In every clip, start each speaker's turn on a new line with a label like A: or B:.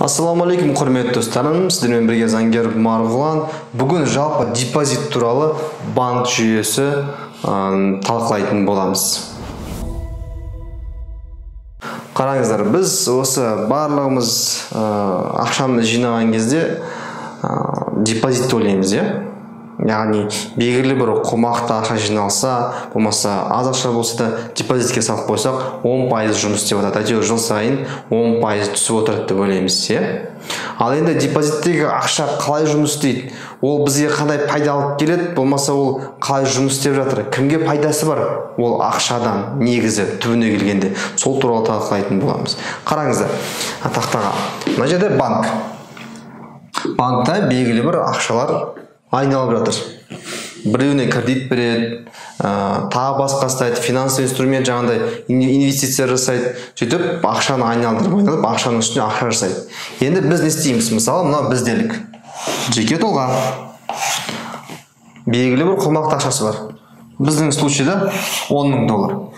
A: Ассаламалейкум, құрметті достарым, сіздермен бірге Заңгер Марғұлан. Бүгін жалпы депозит туралы банк жүйесі талқылайтын боламыз. Қараңыздар, біз осы барлығымыз ақшамды жинаған кезде депозит төлейміз, яғни белгілі бір қомақты ақша жиналса, болмаса аз ақша болса да депозитке салып қойсақ 10% жұмыс істеп жатады. Әйтеуір жыл сайын 10% түсіп отырады деп ойлаймыз. Ал енді депозиттегі ақша қалай жұмыс істейді? Ол бізге қандай пайда алып келеді, болмаса ол қалай жұмыс істеп жатыр? Кімге пайдасы бар? Ол ақшадан негізі түбіне келгенде сол туралы талқылайтын боламыз. Қараңыздар, тақтаға. Мына жерде банк. Банкта белгілі бір ақшалар айналып жатыр. Біреуіне кредит береді, тағы басқа істейді, финансовый инструмент жаңағыдай инвестиция жасайды. Сөйтіп ақшаны айналдырып, ақшаның үстіне ақша жасайды. Енді біз не істейміз? Мысалы, мына бізделік. Жеке тұлға. Белгілі бір қомақты ақшасы бар. Біздің случайда $10,000.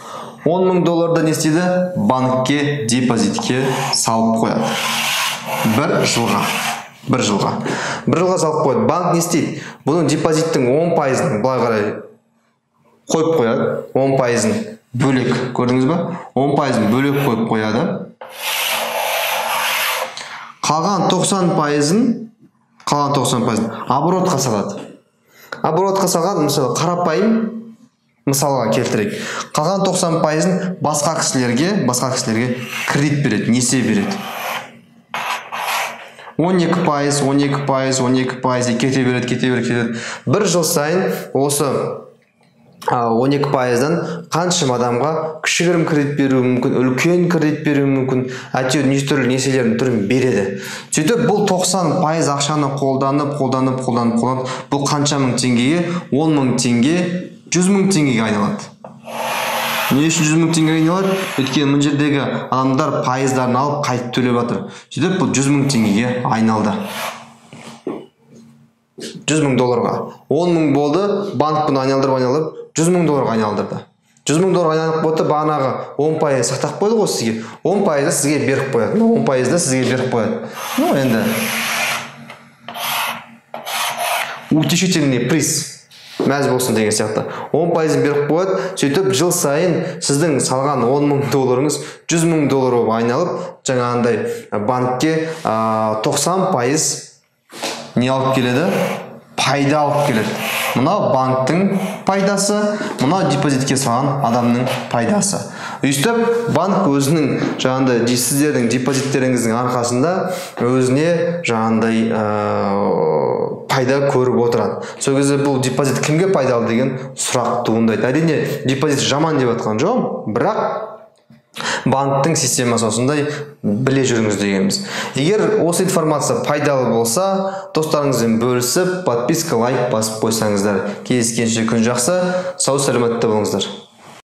A: $10,000 не істейді? Банкке, депозитке салып қояды. Бір жылға салып қойды. Банк не істейді? Бұның депозиттің 10%-ын былай қарай қойып қояды. 10%-ын бөлек, көрдіңіз ба? 10%-ын бөлек қойып қояды. Қалған 90%-ын оборотқа салады. Оборотқа салған, мысалы, қарапайым мысалға келтірейік. Қалған 90%-ын басқа кісілерге кредит береді, несие береді. 12% кете береді. Бір жыл сайын осы 12%-дан қаншым адамға кішігірім кредит беруі мүмкін, үлкен кредит беруі мүмкін, әйтеуір неше түрлі несиелердің түрін береді. Сөйтіп бұл 90% ақшаны қолданып, бұл қанша мың теңгеге? 10,000 теңге, 100,000 теңгеге айналады. Не үшін 100,000 теңге айналады? Өйткені мына жердегі адамдар пайыздарын алып қайтып төлеп жатыр. Сөйтіп бұл 100,000 теңгеге айналды. $100,000. 10,000 болды, банк бұны айналдырып $100,000 айналдырды. $100,000 айналып болды, бағанағы 10% сақтап қойды ғой сізге. 10% сізге беріп қояды. 10% сізге беріп қояды. Енді утешительный приз. Мәз болсын деген сияқты. 10% беріп қойды, сөйтіп жыл сайын сіздің салған $10,000 $100,000 айналып, жаңағындай банкке 90% не алып келеді? Пайда алып келеді. Мынау банктың пайдасы, мынау депозитке салған адамның пайдасы. Өйстіп, банк өзінің жаңағындай сіздердің депозиттеріңіздің арқасында өзіне жаңағындай пайда көріп отырады. Сол кезде бұл депозит кімге пайдалы деген сұрақ туындайды. Әрине, депозит жаман деп жатқан жоқ, бірақ банктың системасы осындай, біле жүріңіз дегенбіз. Егер осы информация пайдалы болса, достарыңызбен бөлісіп, подписка, лайк басып қойсаңыздар. Кездескенше күн жақсы, сау сәлеметті болыңыздар.